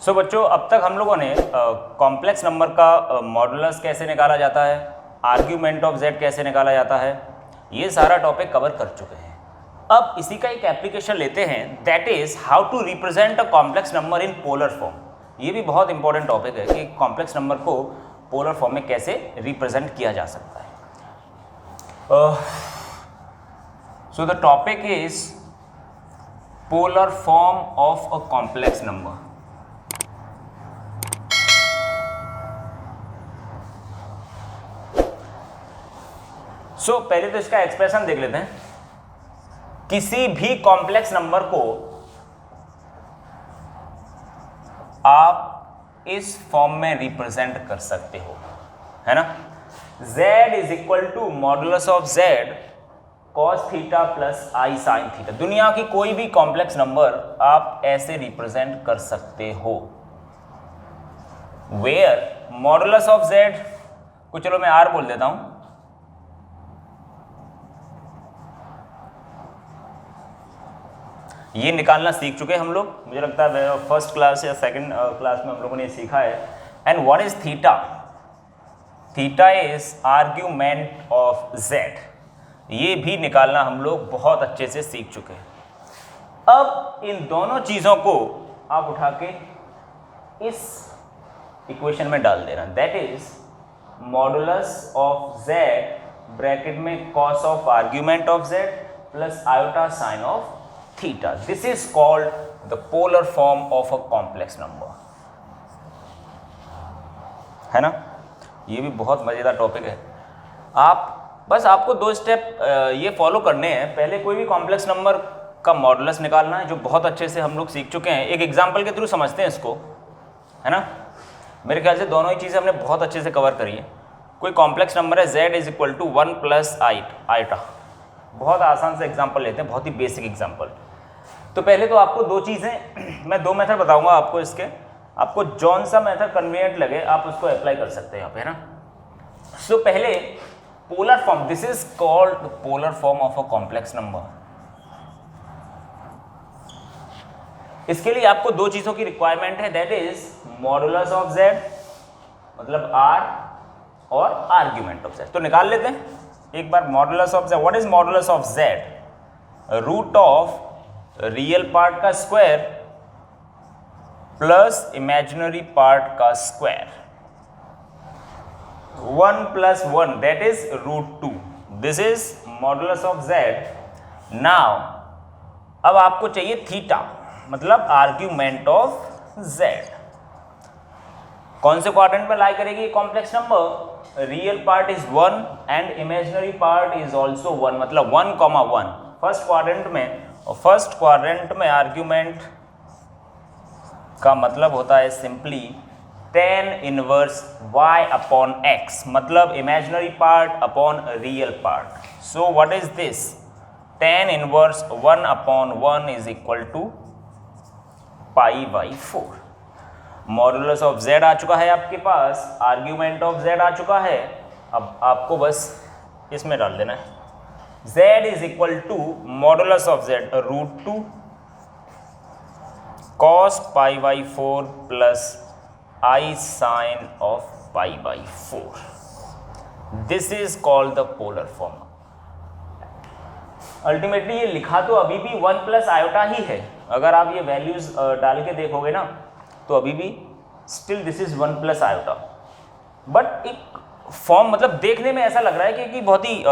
सो बच्चों, अब तक हम लोगों ने कॉम्प्लेक्स नंबर का मॉडुलस कैसे निकाला जाता है, आर्ग्यूमेंट ऑफ z कैसे निकाला जाता है, ये सारा टॉपिक कवर कर चुके हैं। अब इसी का एक एप्लीकेशन लेते हैं, that is how to represent a complex number in polar form. ये भी बहुत इंपॉर्टेंट टॉपिक है कि कॉम्प्लेक्स नंबर को पोलर फॉर्म में कैसे रिप्रेजेंट किया जा सकता है। So the topic is polar form of a complex number. So पहले तो इसका एक्सप्रेशन देख लेते हैं। किसी भी कॉम्प्लेक्स नंबर को आप इस फॉर्म में रिप्रेजेंट कर सकते हो, है ना। z is equal to modulus of z cos theta plus i sine theta. दुनिया की कोई भी कॉम्प्लेक्स नंबर आप ऐसे रिप्रेजेंट कर सकते हो, वेयर मॉडुलस ऑफ z को चलो मैं r बोल देता हूं। ये निकालना सीख चुके हैं हम लोग, मुझे लगता है फर्स्ट क्लास या सेकंड क्लास में हम लोगों ने सीखा है। And what is theta? Theta is argument of z। ये भी निकालना हम लोग बहुत अच्छे से सीख चुके हैं। अब इन दोनों चीज़ों को आप उठा के इस इक्वेशन में डाल देना, that is modulus of z bracket में cos of argument of z plus iota sine of theta. This is called the polar form of a complex number, है ना। ये भी बहुत मजेदार टॉपिक है। आपको दो स्टेप ये फॉलो करने हैं। पहले कोई भी कॉम्प्लेक्स नंबर का मॉडुलस निकालना है, जो बहुत अच्छे से हम लोग सीख चुके हैं। एक एग्जांपल के थ्रू समझते हैं इसको, है ना। मेरे ख्याल से दोनों ही चीज़ें हमने बहुत अच्छे से कवर करी है। कोई कॉम्प्लेक्स नंबर है z is equal to 1 plus iota. बहुत आसान से एग्जाम्पल लेते हैं, बहुत ही बेसिक एग्जाम्पल। तो पहले तो आपको दो चीज़ें, मैं दो मेथड बताऊंगा आपको इसके, आपको जौन सा मेथड कन्वीनियंट लगे आप उसको अप्लाई कर सकते हैं यहाँ पे, है ना। सो पहले polar form, this is called polar form of a complex number. इसके लिए आपको दो चीज़ों की रिक्वायरमेंट है, that is modulus of z मतलब r और आर्ग्यूमेंट ऑफ z। तो निकाल लेते हैं एक बार modulus of z। What is modulus of z? Root of real part का स्क्वायर प्लस इमेजिनरी पार्ट का square. 1 plus 1 that is root 2। This is modulus of z। Now अब आपको चाहिए थीटा मतलब आर्ग्यूमेंट ऑफ z। कौन से quadrant में लाई करेगी complex number? Real part is 1 and imaginary part is also 1, मतलब 1,1 फर्स्ट क्वाड्रेंट में। और फर्स्ट क्वाड्रेंट में आर्ग्यूमेंट का मतलब होता है simply tan inverse y upon x, मतलब imaginary part upon real part. So what is this? tan inverse 1 upon 1 is equal to π/4। Modulus of z आ चुका है आपके पास, आर्ग्यूमेंट ऑफ z आ चुका है। अब आपको बस इसमें डाल देना है, z is equal to modulus of z रूट 2 cos π/4 plus i sine of π/4। This is called the polar form. Ultimately ये लिखा तो अभी भी 1 प्लस आयोटा ही है। अगर आप ये वैल्यूज डाल के देखोगे ना तो अभी भी still this is 1 plus iota, but एक फॉर्म मतलब देखने में ऐसा लग रहा है कि बहुत ही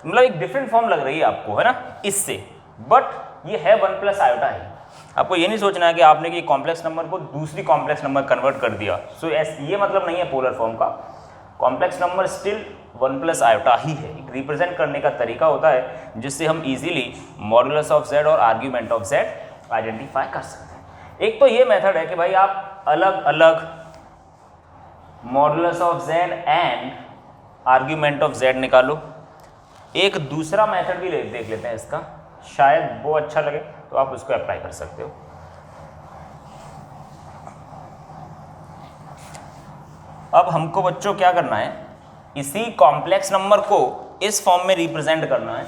मतलब एक डिफरेंट फॉर्म लग रही है आपको, है ना, इससे। बट ये है 1 प्लस आयोटा है। आपको ये नहीं सोचना है कि आपने कि कॉम्प्लेक्स नंबर को दूसरी कॉम्प्लेक्स नंबर कन्वर्ट कर दिया। सो ये मतलब नहीं है पोलर फॉर्म का। Complex number still 1 plus iota ही है। एक रिप्रेजेंट करने का तरीका होता है जिससे हम इजीली मॉडुलस ऑफ z और आर्ग्यूमेंट ऑफ z आइडेंटिफाई कर सकते हैं। एक तो ये मेथड है कि भाई आप अलग अलग modulus of z and argument of z निकालो। एक दूसरा मेथड भी देख लेते हैं इसका, शायद वो अच्छा लगे तो आप उसको अप्लाई कर सकते हो। अब हमको बच्चों क्या करना है, इसी कॉम्प्लेक्स नंबर को इस फॉर्म में रिप्रेजेंट करना है।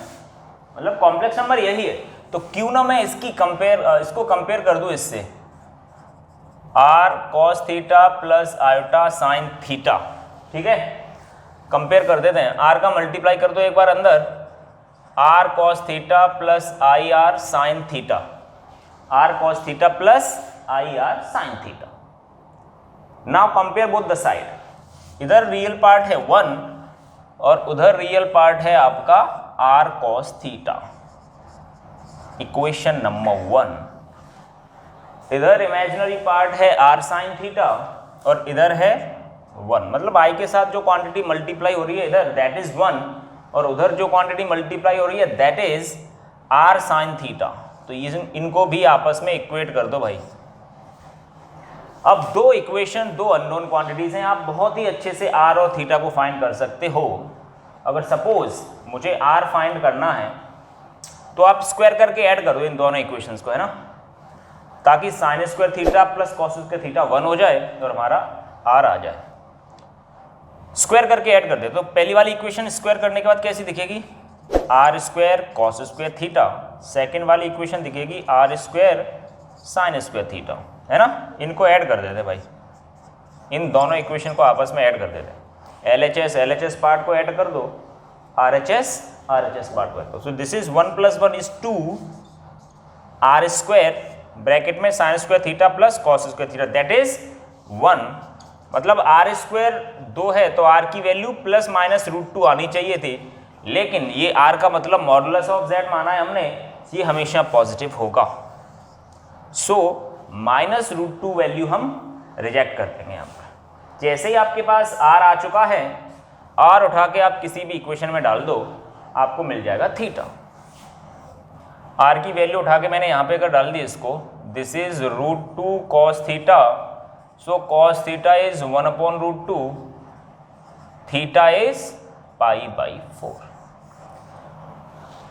मतलब कॉम्प्लेक्स नंबर यही है, तो क्यों ना मैं इसको कंपेयर कर दूं इससे। R cos theta plus iota sine theta, ठीक है। कंपेयर कर देते हैं, आर का मल्टीप्लाई कर दो एक बार अंदर, r cos theta plus i r sine theta, r cos theta plus i r sine theta. Now compare both the side, इधर रियल पार्ट है 1 और उधर रियल पार्ट है आपका r cos theta, equation number 1। इधर इमेजिनरी पार्ट है r sine theta और इधर है 1, मतलब आई के साथ जो क्वांटिटी मल्टीप्लाई हो रही है इधर दैट इज 1 और उधर जो क्वांटिटी मल्टीप्लाई हो रही है that is r sine theta. तो इनको भी आपस में इक्वेट कर दो भाई। अब दो इक्वेशन, दो अननोन क्वांटिटीज हैं, आप बहुत ही अच्छे से आर और थीटा को फाइंड कर सकते हो। अगर सपोज मुझे आर फाइंड करना है तो आप स्क्वायर करके ऐड कर दो इन दोनों इक्वेशंस को, है ना, ताकि sign square theta plus cos square theta 1 हो जाए और हमारा आर आ जाए। स्क्वायर करके ऐड कर दे तो पहली वाली इक्वेशन स्क्वायर करने के बाद कैसी दिखेगी, r square cos square theta. Second वाली इक्वेशन दिखेगी r square sine square theta, है ना। इनको ऐड कर देते भाई, इन दोनों इक्वेशन को आपस में ऐड कर देते। LHS पार्ट को ऐड कर दो, RHS पार्ट को ऐड करो। So this is 1 + 1 is 2 r square bracket में sine square theta plus cos square theta that is 1। मतलब आर स्क्वायर 2 है तो आर की वैल्यू ±√2 आनी चाहिए थी, लेकिन ये आर का मतलब मॉडुलस ऑफ जेड माना है हमने, ये हमेशा पॉजिटिव होगा। सो -√2 वैल्यू हम रिजेक्ट कर देंगे यहाँ पर। जैसे ही आपके पास आर आ चुका है, आर उठा के आप किसी भी इक्वेशन में डाल दो, आपको मिल जाएगा थीटा। आर की वैल्यू उठा के मैंने यहाँ पे अगर डाल दी इसको, this is √2 cos theta, so cos theta is 1/√2, theta is π/4।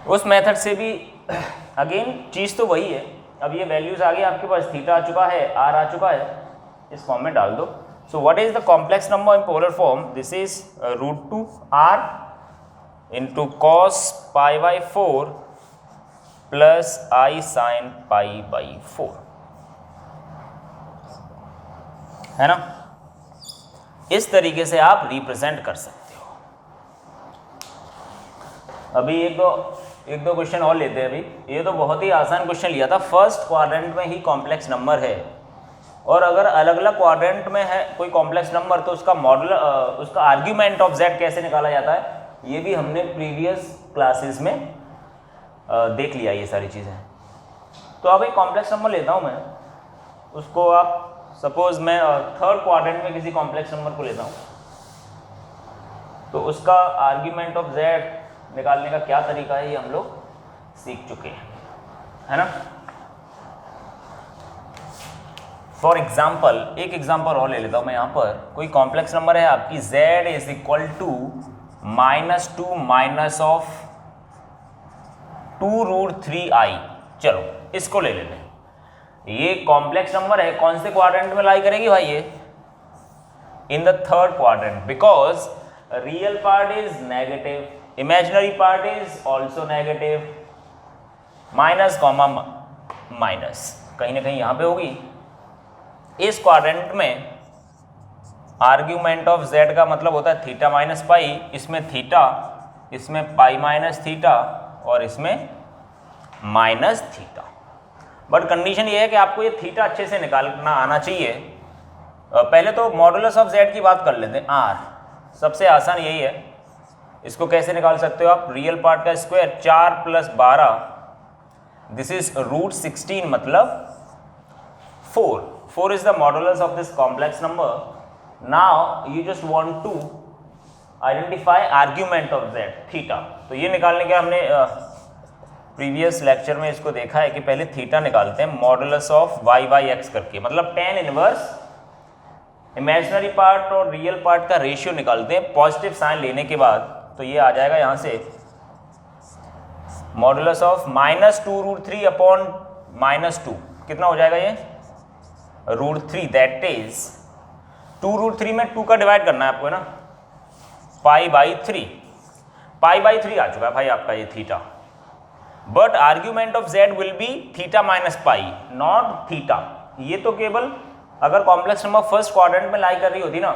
उस मेथड से भी अगेन चीज़ तो वही है। अब ये वैल्यूज आ गई आपके पास, थीटा आ चुका है, आर आ चुका है, इस फॉर्म में डाल दो। So what is the complex number in polar form, this is √2 r into cos π/4 प्लस i sin π/4, है ना। इस तरीके से आप रिप्रेजेंट कर सकते हो। अभी एक दो क्वेश्चन और लेते हैं। अभी ये तो बहुत ही आसान क्वेश्चन लिया था, फर्स्ट क्वाड्रेंट में ही कॉम्प्लेक्स नंबर है और अगर अलग अलग क्वाड्रेंट में है कोई कॉम्प्लेक्स नंबर तो उसका मॉडल उसका आर्ग्यूमेंट ऑफ जेड कैसे निकाला जाता है, ये भी हमने प्रीवियस क्लासेस में देख लिया ये सारी चीज़ें। तो अब एक कॉम्प्लेक्स नंबर लेता हूँ मैं, उसको आप सपोज मैं थर्ड क्वाड्रेंट में किसी कॉम्प्लेक्स नंबर को लेता हूँ, तो उसका आर्ग्यूमेंट ऑफ जेड निकालने का क्या तरीका है ये हम लोग सीख चुके हैं, है ना। फॉर एग्जाम्पल, एक एग्जाम्पल और ले लेता हूँ मैं यहाँ पर। कोई कॉम्प्लेक्स नंबर है आपकी z is equal to -2 minus of 2√3i। चलो इसको ले लेते हैं। ये कॉम्प्लेक्स नंबर है, कौन से क्वाड्रेंट में लाई करेगी भाई ये, इन the third quadrant, because real part is negative, imaginary part is also negative, minus comma minus कहीं ना कहीं यहाँ पे होगी। इस क्वाड्रेंट में आर्ग्यूमेंट ऑफ z का मतलब होता है थीटा माइनस पाई, इसमें थीटा, इसमें पाई माइनस थीटा और इसमें माइनस थीटा। बट कंडीशन ये है कि आपको ये थीटा अच्छे से निकालना आना चाहिए। पहले तो मॉडुलस ऑफ z की बात कर लेते हैं, r सबसे आसान यही है। इसको कैसे निकाल सकते हो आप, रियल पार्ट का स्क्वायर 4 + 12, दिस इज √16 मतलब 4 is the modulus of this complex number. Now you just want to identify argument of z theta. तो ये निकालने के हमने प्रीवियस लेक्चर में इसको देखा है कि पहले थीटा निकालते हैं मॉडुलस ऑफ y/x करके, मतलब tan इनवर्स इमेजिनरी पार्ट और रियल पार्ट का रेशियो निकालते हैं पॉजिटिव साइन लेने के बाद। तो ये आ जाएगा यहाँ से मॉडुलस ऑफ -2√3 अपॉन -2, कितना हो जाएगा ये √3, दैट इज 2√3 में 2 का डिवाइड करना है आपको, है ना, π/3 आ चुका है भाई आपका ये theta. But argument of z will be theta minus pi, not theta. ये तो केवल अगर कॉम्प्लेक्स नंबर फर्स्ट क्वाड्रेंट में लाई कर रही होती ना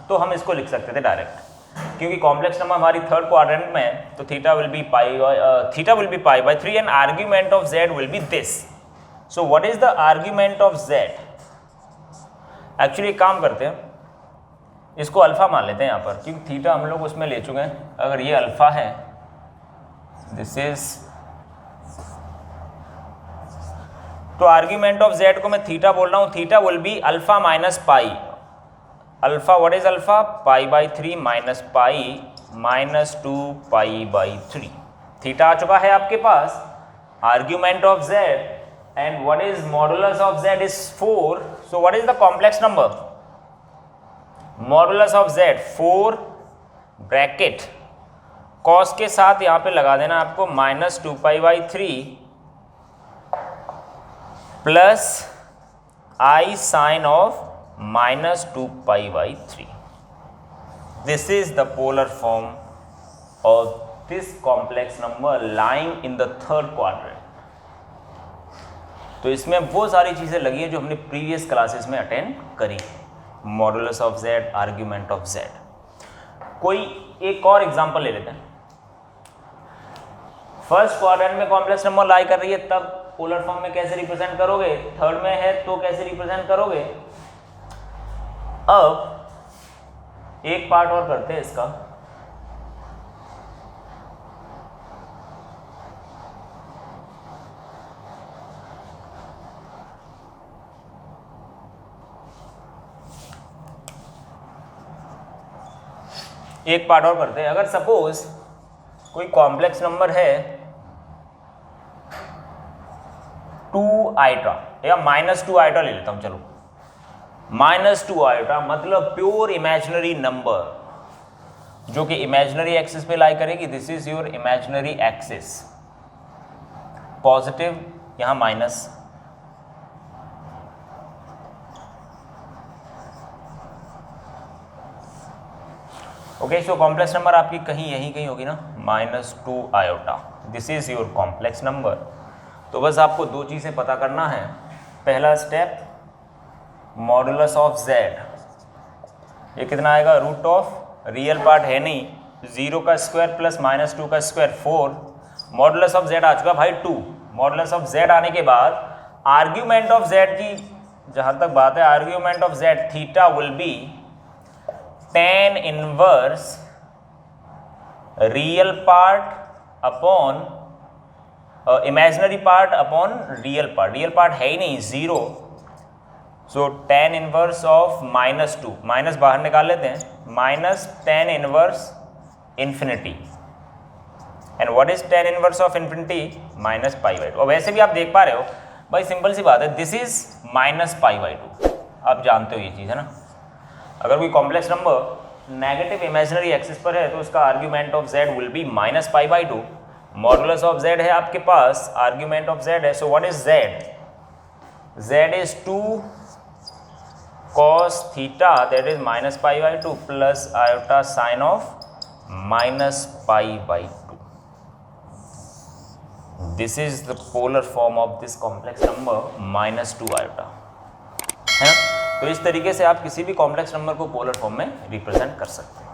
तो हम इसको लिख सकते थे डायरेक्ट, क्योंकि कॉम्प्लेक्स नंबर हमारी थर्ड क्वाड्रेंट में है तो theta will B pi by 3 and argument of z will be this. So what is the argument of z? Actually एक काम करते हैं, इसको अल्फा मान लेते हैं यहाँ पर, क्योंकि थीटा हम लोग उसमें ले चुके हैं. अगर ये अल्फा है, दिस इज, तो आर्ग्यूमेंट ऑफ z को मैं थीटा बोल रहा हूँ. Theta will be alpha minus pi. Alpha what is alpha? Pi by 3 minus pi minus 2 pi by 3. Theta आ चुका है आपके पास. Argument of z and what is modulus of z is 4. So what is the complex number? Modulus of z 4 bracket cos के साथ यहाँ पे लगा देना आपको minus 2 pi by 3 plus i sine of minus 2 pi by 3. This is the polar form of this complex number lying in the third quadrant. तो इसमें वो सारी चीज़ें लगी हैं जो हमने प्रीवियस क्लासेस में अटेंड करी. Modulus of z, argument of z. कोई एक और एग्जांपल ले लेते हैं. फर्स्ट क्वाड्रेंट में कॉम्प्लेक्स नंबर लाई कर रही है, तब पोलर फॉर्म में कैसे रिप्रेजेंट करोगे? थर्ड में है तो कैसे रिप्रेजेंट करोगे? अब एक पार्ट और करते हैं इसका. एक पार्ट और करते हैं. अगर सपोज कोई कॉम्प्लेक्स नंबर है 2 आइटा या माइनस 2 आइटा ले लेता हूं. चलो माइनस 2 आइटा मतलब प्योर इमेजिनरी नंबर जो कि इमेजिनरी एक्सिस पे लाई करेगी. This is your imaginary axis. Positive यहां minus, okay. So complex number आपकी कहीं यहीं कहीं होगी ना, minus 2 iota. This is your complex number. तो बस आपको दो चीज़ें पता करना है. पहला स्टेप, मॉडुलस ऑफ z. ये कितना आएगा? रूट ऑफ, रियल पार्ट है नहीं, 0 का स्क्वायर प्लस माइनस 2 का स्क्वायर 4. मॉडुलस ऑफ z आ चुका भाई 2. मॉडुलस ऑफ z आने के बाद आर्ग्यूमेंट ऑफ z की जहाँ तक बात है, argument of z theta will B tan inverse real part upon imaginary part upon real part. Real part है ही नहीं, 0. सो tan inverse of minus 2, minus बाहर निकाल लेते हैं, minus tan inverse infinity. And what is tan inverse of infinity? Minus pi by 2. और वैसे भी आप देख पा रहे हो भाई, सिंपल सी बात है, this is minus pi by 2. आप जानते हो ये चीज़ है ना. अगर कोई complex number negative imaginary axis पर है तो उसका argument of z will be minus pi by 2. Modulus of z है आपके पास, आर्ग्यूमेंट ऑफ z है. सो what is z? z is 2 cos theta, that is minus pi by 2 plus iota sine of minus pi by 2. This is the polar form of this complex number minus 2 iota, है ना. तो इस तरीके से आप किसी भी कॉम्प्लेक्स नंबर को पोलर फॉर्म में रिप्रेजेंट कर सकते हैं.